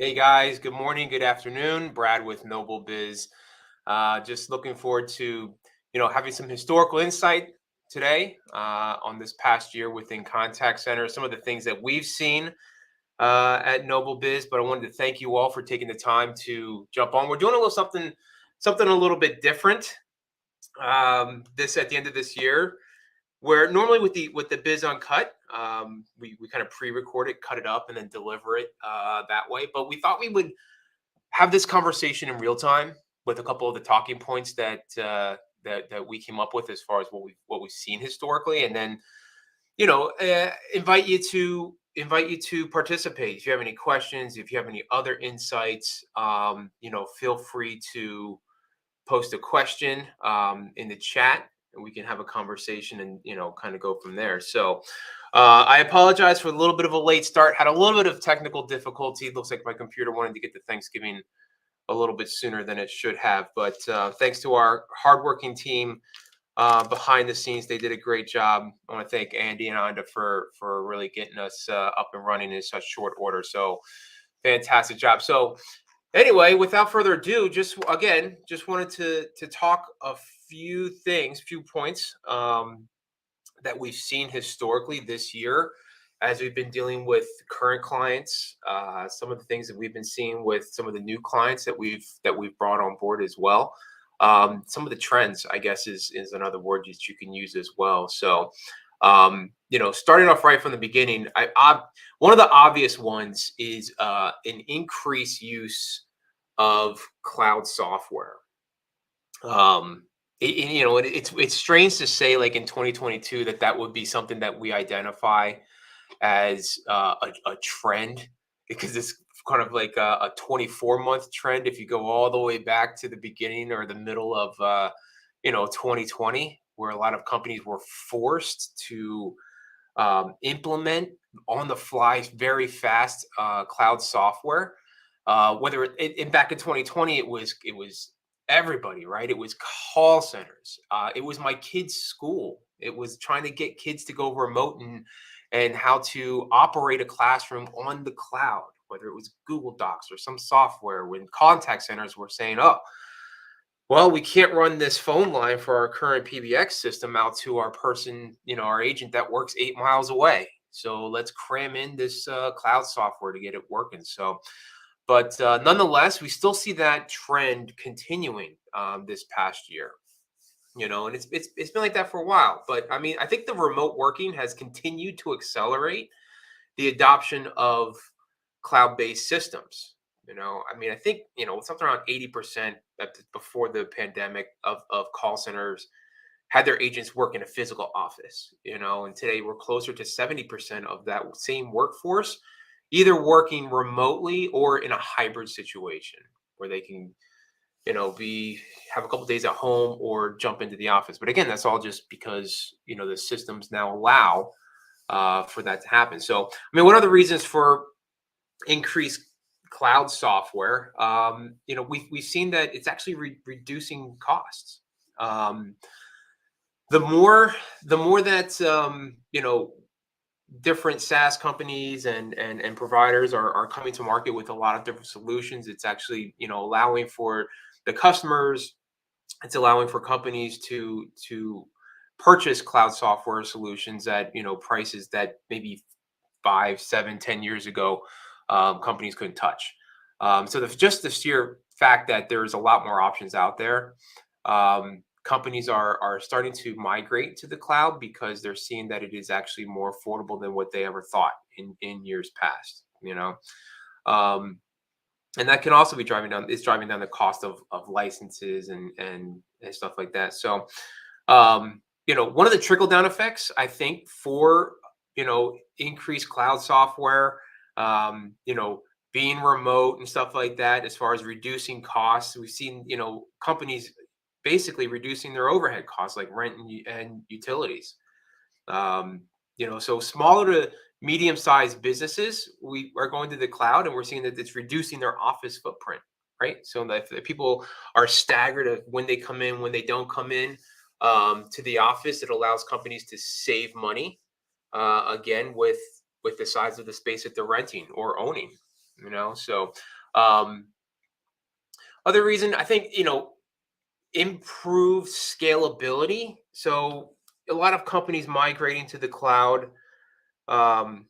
Hey guys, good morning, good afternoon. Brad with NobelBiz. Just looking forward to having some historical insight today on this past year within contact centers. Some of the things that we've seen at NobelBiz, but I wanted to thank you all for taking the time to jump on. We're doing a little something a little bit different. This at the end of this year, where normally with the BizUncut, we kind of pre-record it, cut it up, and then deliver it that way. But we thought we would have this conversation in real time with a couple of the talking points that we came up with as far as what we've seen historically, and then invite you to participate. If you have any questions, if you have any other insights, feel free to post a question in the chat, and we can have a conversation and kind of go from there. So I apologize for a little bit of a late start. Had a little bit of technical difficulty. It looks like my computer wanted to get to Thanksgiving a little bit sooner than it should have. But thanks to our hardworking team behind the scenes, they did a great job. I want to thank Andy and Anda for really getting us up and running in such short order. So fantastic job. So anyway, without further ado, just wanted to talk a few things, few points that we've seen historically this year as we've been dealing with current clients. Some of the things that we've been seeing with some of the new clients that we've brought on board as well. Some of the trends, I guess, is another word that you can use as well. So, starting off right from the beginning, one of the obvious ones is an increased use of cloud software. It's strange to say, like in 2022, that would be something that we identify as a trend, because it's kind of like a 24-month trend if you go all the way back to the beginning or the middle of 2020, where a lot of companies were forced to implement on the fly very fast cloud software. Whether back in 2020, it was everybody, right? It was call centers. It was my kids' school. It was trying to get kids to go remote and how to operate a classroom on the cloud, whether it was Google Docs or some software. When contact centers were saying, "Oh, well, we can't run this phone line for our current PBX system out to our person, our agent that works 8 miles away. So let's cram in this cloud software to get it working." So, but nonetheless, we still see that trend continuing this past year. And it's been like that for a while. But I mean, I think the remote working has continued to accelerate the adoption of cloud-based systems. I mean, I think something around 80% before the pandemic of call centers had their agents work in a physical office. And today we're closer to 70% of that same workforce either working remotely or in a hybrid situation where they can have a couple days at home or jump into the office. But again, that's all just because the systems now allow for that to happen. So I mean, what are the reasons for increased cloud software? We've seen that it's actually reducing costs. The more that different SaaS companies and providers are coming to market with a lot of different solutions, it's actually allowing for the customers, it's allowing for companies to purchase cloud software solutions at prices that maybe 5, 7, 10 years ago companies couldn't touch. So just the sheer fact that there's a lot more options out there, companies are starting to migrate to the cloud because they're seeing that it is actually more affordable than what they ever thought in years past. And that can also be driving down the cost of licenses and stuff like that. So one of the trickle down effects, I think, for increased cloud software, being remote and stuff like that, as far as reducing costs, we've seen companies basically reducing their overhead costs like rent and utilities. So smaller to medium-sized businesses, we are going to the cloud, and we're seeing that it's reducing their office footprint, right? So that if people are staggered of when they come in, when they don't come in to the office, it allows companies to save money again with the size of the space that they're renting or owning. So um, other reason, I think, improved scalability. So a lot of companies migrating to the cloud. Um,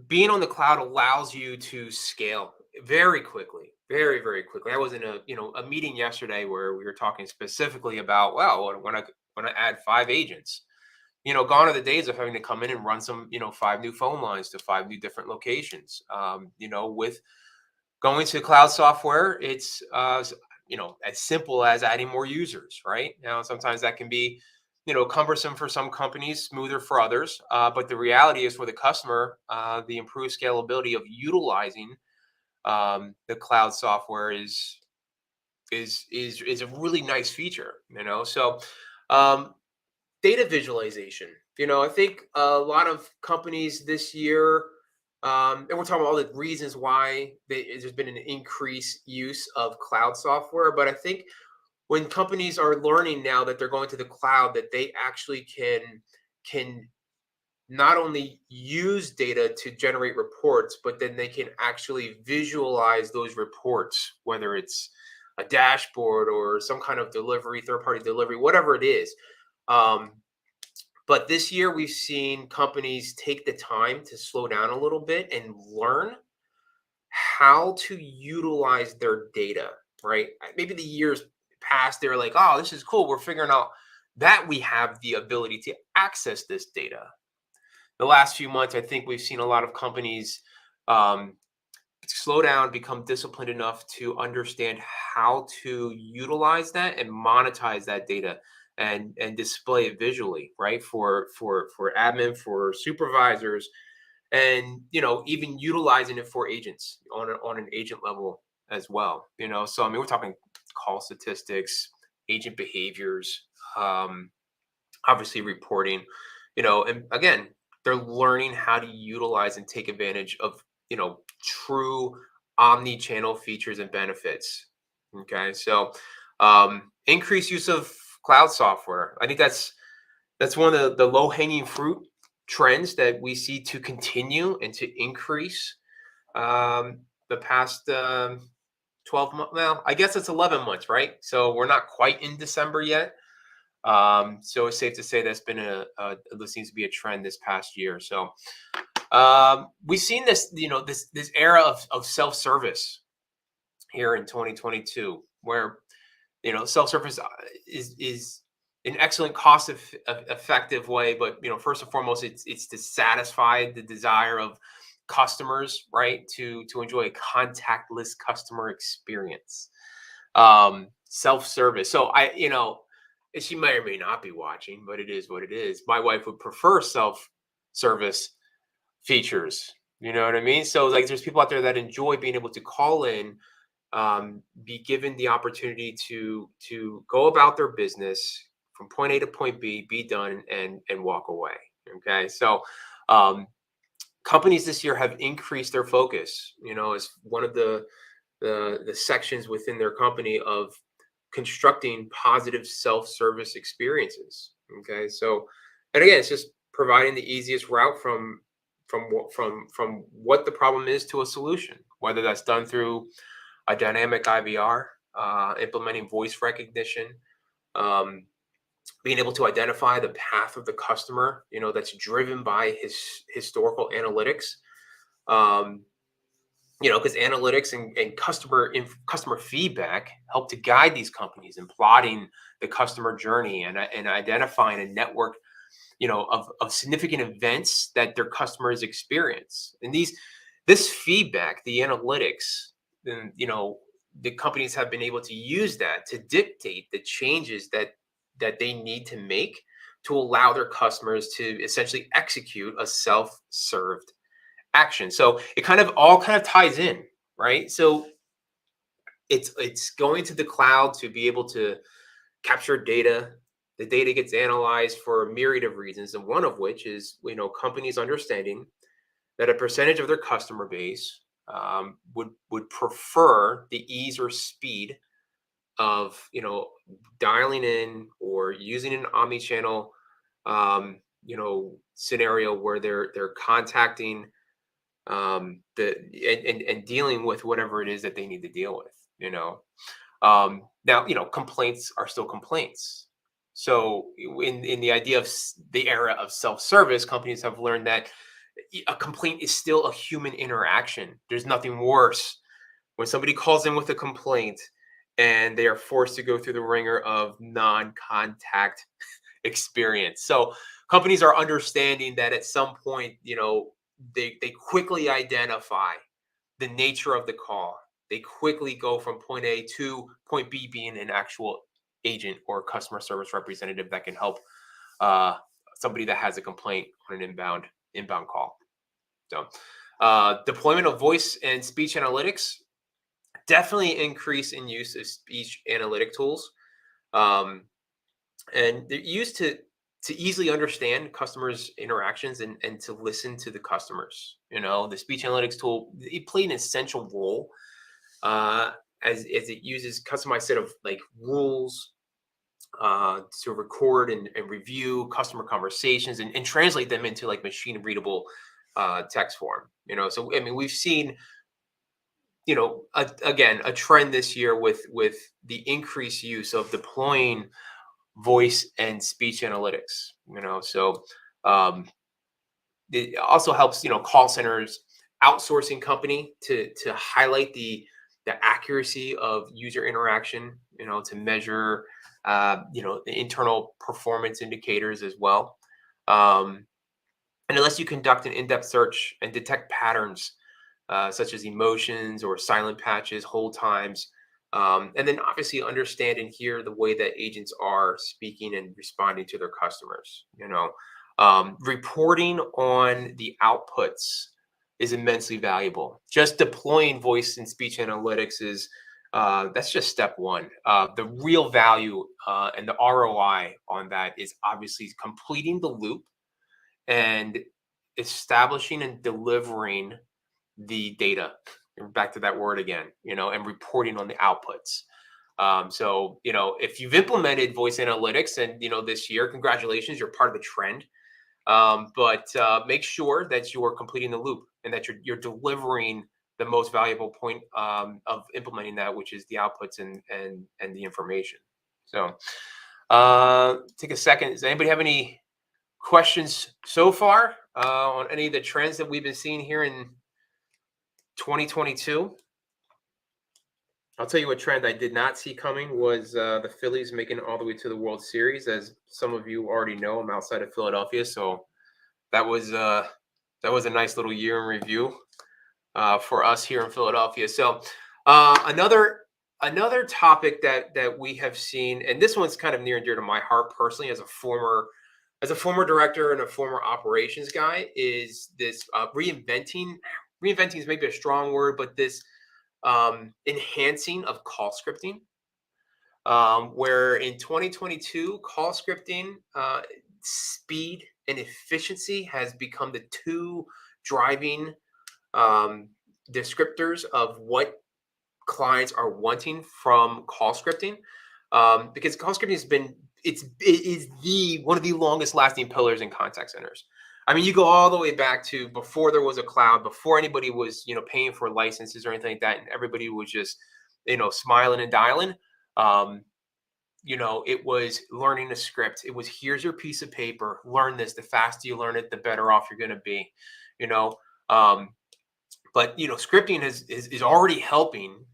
being on the cloud allows you to scale very quickly, very, very quickly. I was in a meeting yesterday where we were talking specifically about, well, when I add 5 agents, gone are the days of having to come in and run some, 5 new phone lines to 5 new different locations. With going to cloud software, it's as simple as adding more users. Right now, sometimes that can be cumbersome for some companies, smoother for others. But the reality is, for the customer, the improved scalability of utilizing the cloud software is a really nice feature. So um, data visualization. I think a lot of companies this year, and we're talking about all the reasons why there's been an increased use of cloud software. But I think when companies are learning now that they're going to the cloud, that they actually can not only use data to generate reports, but then they can actually visualize those reports, whether it's a dashboard or some kind of delivery, third party delivery, whatever it is. Um, but this year, we've seen companies take the time to slow down a little bit and learn how to utilize their data, right? Maybe the years past, they're like, oh, this is cool. We're figuring out that we have the ability to access this data. The last few months, I think we've seen a lot of companies um, slow down, become disciplined enough to understand how to utilize that and monetize that data and display it visually, right? For admin, for supervisors, and even utilizing it for agents on an agent level as well. So I mean, we're talking call statistics, agent behaviors, um, obviously reporting, and again, they're learning how to utilize and take advantage of true omni-channel features and benefits. Okay, so increased use of cloud software, I think that's one of the low-hanging fruit trends that we see to continue and to increase. The past 12 months, well, I guess it's 11 months, right? So we're not quite in December yet. So it's safe to say that's been this seems to be a trend this past year. So we've seen this, this era of self-service here in 2022, where self-service is an excellent effective way. But first and foremost, it's to satisfy the desire of customers, right, to enjoy a contactless customer experience. Self-service. So she may or may not be watching, but it is what it is. My wife would prefer self-service features. You know what I mean? So like, there's people out there that enjoy being able to call in, be given the opportunity to go about their business from point A to point B, be done, and walk away. Okay, so um, companies this year have increased their focus. As one of the sections within their company of constructing positive self-service experiences. Okay, so and again, it's just providing the easiest route from what the problem is to a solution, whether that's done through a dynamic IVR, implementing voice recognition, um, being able to identify the path of the customer, that's driven by his historical analytics. Um, because analytics and customer feedback help to guide these companies in plotting the customer journey and identifying a network, of significant events that their customers experience. And this feedback, the analytics, then the companies have been able to use that to dictate the changes that they need to make to allow their customers to essentially execute a self-served action. So it kind of ties in, right? So it's going to the cloud to be able to capture data. The data gets analyzed for a myriad of reasons, and one of which is companies understanding that a percentage of their customer base would prefer the ease or speed of dialing in or using an omni-channel scenario where they're contacting and dealing with whatever it is that they need to deal with. Now, complaints are still complaints. So in the idea of the era of self-service, companies have learned that a complaint is still a human interaction. There's nothing worse when somebody calls in with a complaint and they are forced to go through the ringer of non-contact experience. So companies are understanding that at some point, they quickly identify the nature of the call. They quickly go from point A to point B being an actual agent or customer service representative that can help uh, somebody that has a complaint on an inbound call. So deployment of voice and speech analytics, definitely increase in use of speech analytic tools. Um, and they're used to easily understand customers interactions and to listen to the customers. The speech analytics tool, it played an essential role uh, as it uses customized set of like rules to record and review customer conversations and translate them into like machine readable text form. So I mean, we've seen again a trend this year with the increased use of deploying voice and speech analytics. So um, it also helps call centers, outsourcing company to highlight the accuracy of user interaction, to measure the internal performance indicators as well. um, and unless you conduct an in-depth search and detect patterns such as emotions or silent patches, hold times, and then obviously understand and hear the way that agents are speaking and responding to their customers. Reporting on the outputs is immensely valuable. Just deploying voice and speech analytics is that's just step one. The real value and the ROI on that is obviously completing the loop and establishing and delivering the data. Back to that word again, and reporting on the outputs. So, if you've implemented voice analytics and, this year, congratulations, you're part of the trend. But make sure that you're completing the loop and that you're delivering the most valuable point of implementing that, which is the outputs and the information. So, take a second. Does anybody have any questions so far on any of the trends that we've been seeing here in 2022? I'll tell you what trend I did not see coming was the Phillies making it all the way to the World Series. As some of you already know, I'm outside of Philadelphia, so that was uh, that was a nice little year in review for us here in Philadelphia. So another topic that we have seen, and this one's kind of near and dear to my heart personally, as a former director and a former operations guy, is this reinventing. Reinventing is maybe a strong word, but this enhancing of call scripting, where in 2022, call scripting speed and efficiency has become the two driving um, descriptors of what clients are wanting from call scripting, because call scripting it is the one of the longest lasting pillars in contact centers. I mean, you go all the way back to before there was a cloud, before anybody was paying for licenses or anything like that, and everybody was just smiling and dialing. Um, it was learning a script. It was, here's your piece of paper, learn this. The faster you learn it, the better off you're going to be. You know, um, but scripting is already helping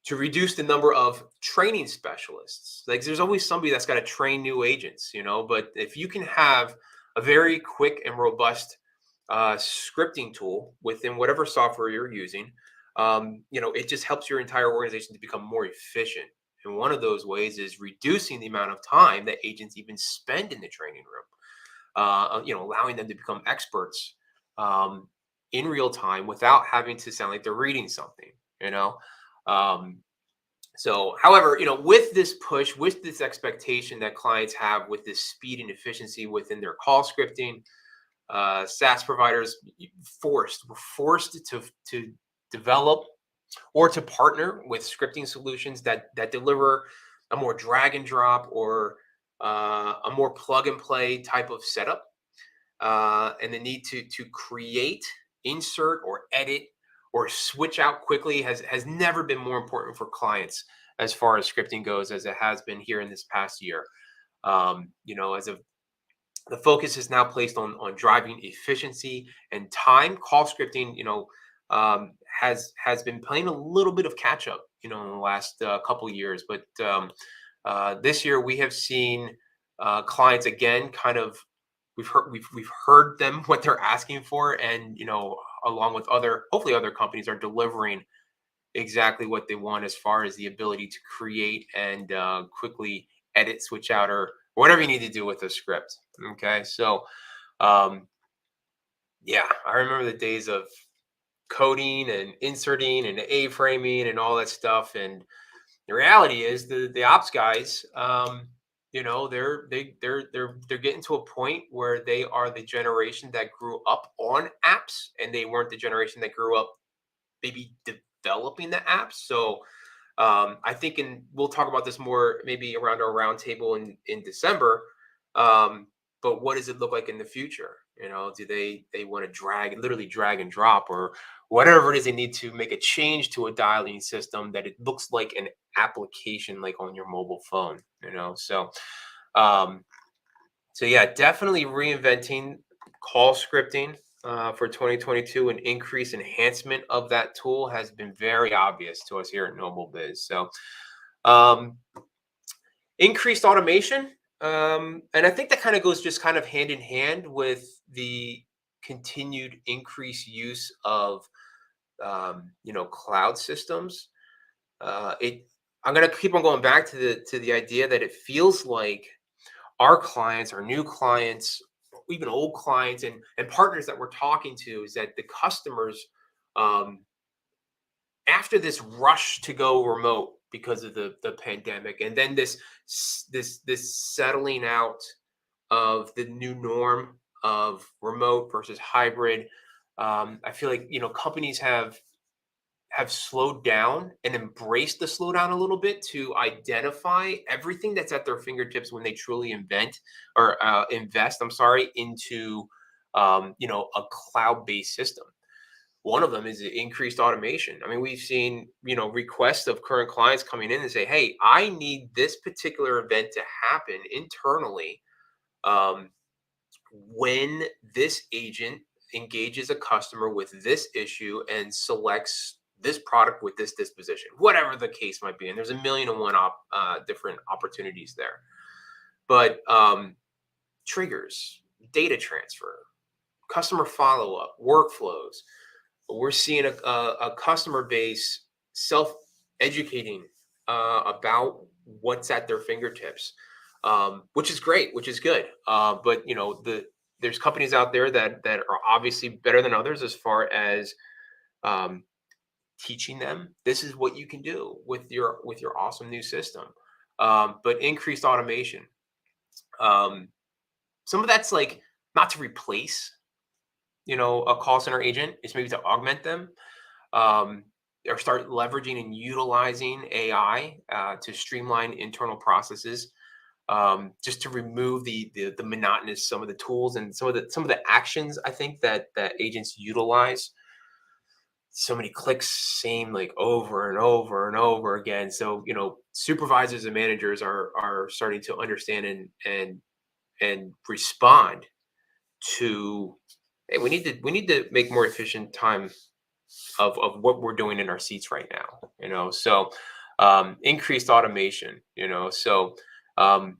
to reduce the number of training specialists. Like, there's always somebody that's got to train new agents, but if you can have a very quick and robust scripting tool within whatever software you're using, it just helps your entire organization to become more efficient. And one of those ways is reducing the amount of time that agents even spend in the training room, allowing them to become experts um, in real time without having to sound like they're reading something, you know? Um, so, however, with this push, with this expectation that clients have with this speed and efficiency within their call scripting, SaaS providers were forced to develop or to partner with scripting solutions that deliver a more drag and drop or a more plug and play type of setup, and the need to create insert or edit or switch out quickly has never been more important for clients as far as scripting goes as it has been here in this past year. As of the focus is now placed on driving efficiency and time. Call scripting, has been playing a little bit of catch up, in the last couple years. But this year we have seen clients again, kind of we've heard them what they're asking for, and along with hopefully other companies are delivering exactly what they want as far as the ability to create and quickly edit, switch out, or whatever you need to do with a script. Okay, so um, yeah, I remember the days of coding and inserting and A-framing and all that stuff. And the reality is the ops guys, they're getting to a point where they are the generation that grew up on apps, and they weren't the generation that grew up maybe developing the apps. So I think, and we'll talk about this more maybe around our roundtable in December. But what does it look like in the future? Do they want to literally drag and drop, or whatever it is they need to make a change to a dialing system that it looks like an application like on your mobile phone? Um, so yeah, definitely reinventing call scripting for 2022. An increased enhancement of that tool has been very obvious to us here at NobelBiz. So um, increased automation, and I think that kind of goes just kind of hand in hand with the continued increased use of cloud systems. It I'm gonna keep on going back to the idea that it feels like our clients, our new clients, even old clients and partners that we're talking to, is that the customers, um, after this rush to go remote because of the pandemic, and then this settling out of the new norm of remote versus hybrid, I feel like companies have slowed down and embraced the slowdown a little bit to identify everything that's at their fingertips when they truly invest, I'm sorry, into a cloud-based system. One of them is the increased automation. I mean, we've seen requests of current clients coming in and say, "Hey, I need this particular event to happen internally um, when this agent engages a customer with this issue and selects this product with this disposition," whatever the case might be. And there's a million and one different opportunities there. But triggers, data transfer, customer follow up, workflows. We're seeing a customer base self educating about what's at their fingertips, which is great, which is good. But there's companies out there that are obviously better than others as far as um, teaching them this is what you can do with your awesome new system. But increased automation, um, some of that's like not to replace a call center agent, it's maybe to augment them, um, or start leveraging and utilizing AI to streamline internal processes, just to remove the monotonous, some of the tools and some of the actions I think that agents utilize. So many clicks, same like over and over and over again. So supervisors and managers are starting to understand and respond to, hey, we need to make more efficient time of what we're doing in our seats right now. So increased automation. So um,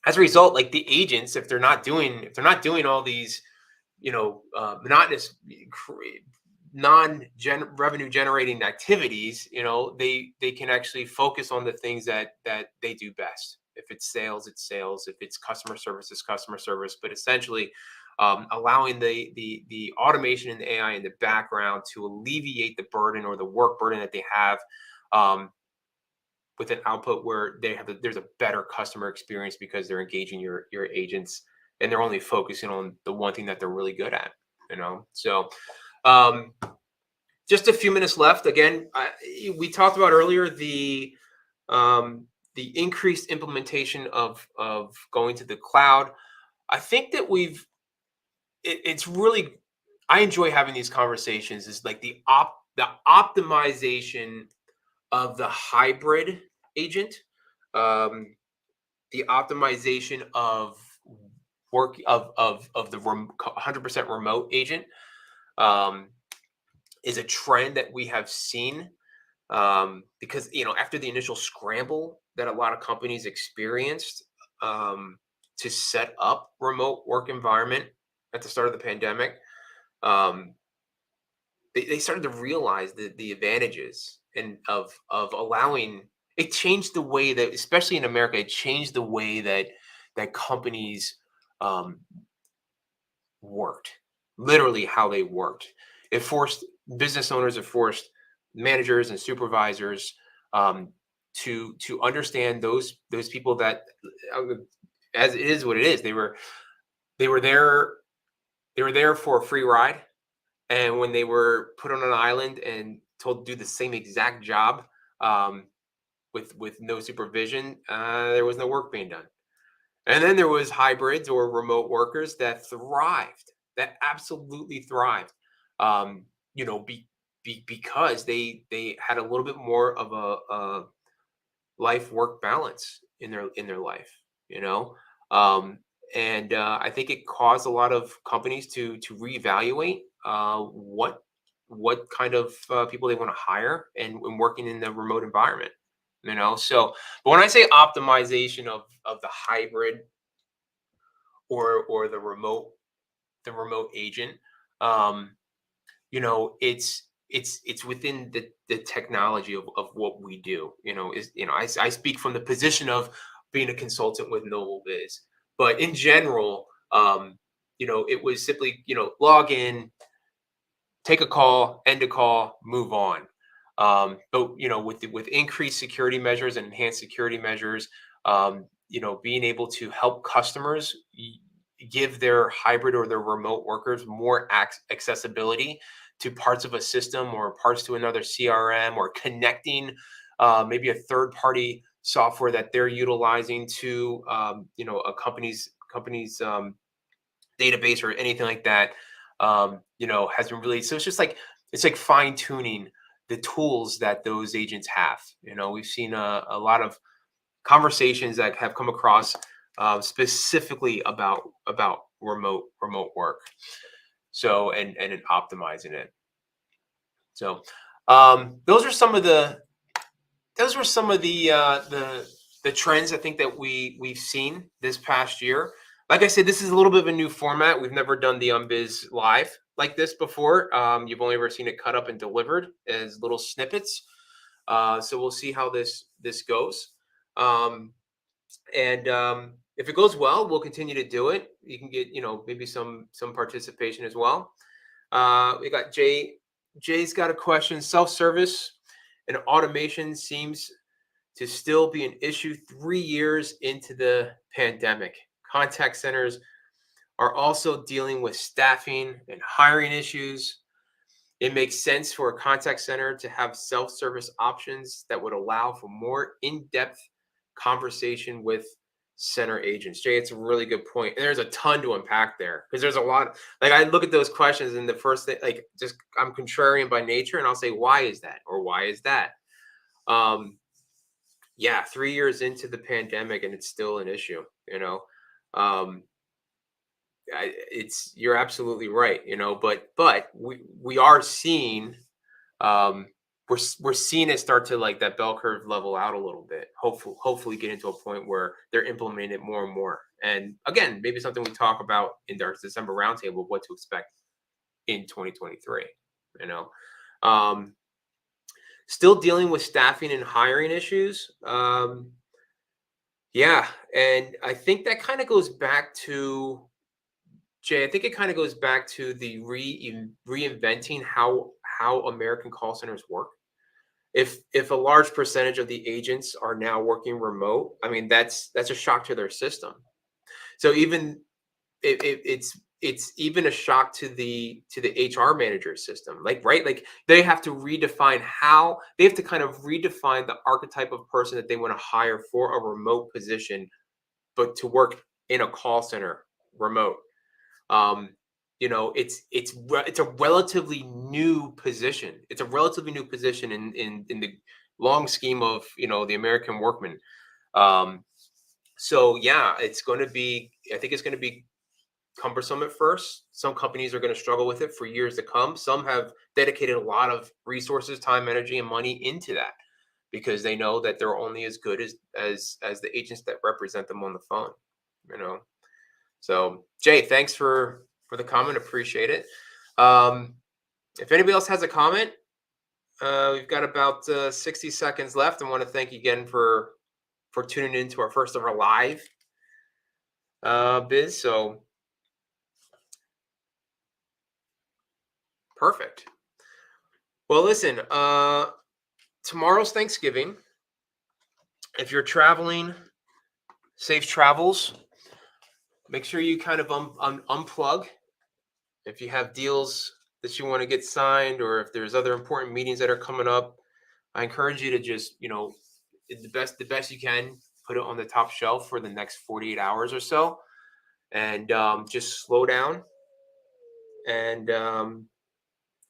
as a result, like the agents, if they're not doing all these monotonous non revenue generating activities, they can actually focus on the things that they do best. If it's sales, it's sales. If it's customer service, it's customer service. But essentially, allowing the automation and the AI in the background to alleviate the burden or the work burden that they have, um, with an output where there's a better customer experience because they're engaging your agents, and they're only focusing on the one thing that they're really good at. So um, just a few minutes left. Again, we talked about earlier the increased implementation of going to the cloud. I think that it's really, I enjoy having these conversations is like the optimization of the hybrid agent, um, the optimization of work of the 100% remote agent, um, is a trend that we have seen, because after the initial scramble that a lot of companies experienced, to set up remote work environment at the start of the pandemic, um, they started to realize the advantages and of allowing. It changed the way that, especially in America, it changed the way that companies, um, worked, literally how they worked. It forced business owners, it forced managers and supervisors, um, to understand those people that, uh, as it is what it is. They were there. They were there for a free ride, and when they were put on an island and told to do the same exact job, um, with no supervision, there was no work being done. And then there was hybrids or remote workers that thrived, that absolutely thrived, um, because they had a little bit more of a life work balance in their life, you know. Um, and I think it caused a lot of companies to reevaluate, what kind of people they want to hire and working in the remote environment. So but when I say optimization of the hybrid or the remote agent, um it's within the technology of what we do. I speak from the position of being a consultant with NobelBiz, but in general, it was simply, log in, take a call, end a call, move on. But with increased security measures and enhanced security measures, being able to help customers give their hybrid or their remote workers more accessibility to parts of a system or parts to another CRM, or connecting maybe a third party software that they're utilizing to, a company's database or anything like that, has been really. So it's like fine tuning the tools that those agents have. We've seen a lot of conversations that have come across, specifically about remote work. So and in optimizing it. So those are some of the trends I think that we've seen this past year. Like I said, this is a little bit of a new format. We've never done the Unbiz live like this before. You've only ever seen it cut up and delivered as little snippets. So we'll see how this goes. Um, and if it goes well, we'll continue to do it. You can get, maybe some participation as well. We got Jay. Jay's got a question. Self-service and automation seems to still be an issue 3 years into the pandemic. Contact centers are also dealing with staffing and hiring issues. It makes sense for a contact center to have self-service options that would allow for more in-depth conversation with center agents. Jay, it's a really good point. And there's a ton to unpack there, because there's a lot. Like, I look at those questions, and the first thing, like, just, I'm contrarian by nature, and I'll say, why is that? Or why is that? Yeah, 3 years into the pandemic and it's still an issue, um it's you're absolutely right, but we are seeing, um we're seeing it start to, like, that bell curve level out a little bit. Hopefully get into a point where they're implementing it more and more. And again, maybe something we talk about in our December roundtable of what to expect in 2023. you know um Still dealing with staffing and hiring issues. Yeah, and I think that kind of goes back to, Jay. I think it kind of goes back to the reinventing how American call centers work. If a large percentage of the agents are now working remote, I mean, that's a shock to their system. So even it's even a shock to the HR manager system. Like, right, like, they have to redefine how they have to kind of redefine the archetype of person that they want to hire for a remote position, but to work in a call center remote. Um, it's a relatively new position. It's a relatively new position in the long scheme of the American workman. Um, so yeah, it's going to be. I think it's going to be cumbersome at first. Some companies are going to struggle with it for years to come. Some have dedicated a lot of resources, time, energy, and money into that because they know that they're only as good as the agents that represent them on the phone. You know. So Jay, thanks for the comment. Appreciate it. Um, if anybody else has a comment, we've got about 60 seconds left. I want to thank you again for tuning in to our first ever live biz. So perfect. Well, listen, tomorrow's Thanksgiving. If you're traveling, safe travels. Make sure you kind of unplug. If you have deals that you want to get signed, or if there's other important meetings that are coming up, I encourage you to just, the best you can, put it on the top shelf for the next 48 hours or so, and just slow down and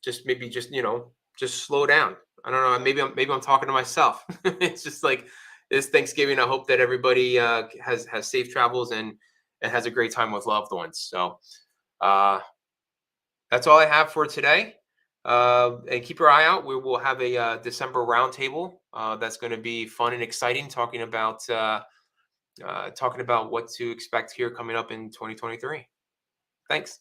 just maybe just slow down. I don't know. Maybe I'm talking to myself. It's just like this Thanksgiving. I hope that everybody has safe travels and has a great time with loved ones. So uh, that's all I have for today. And keep your eye out. We will have a December roundtable that's going to be fun and exciting, talking about what to expect here coming up in 2023. Thanks.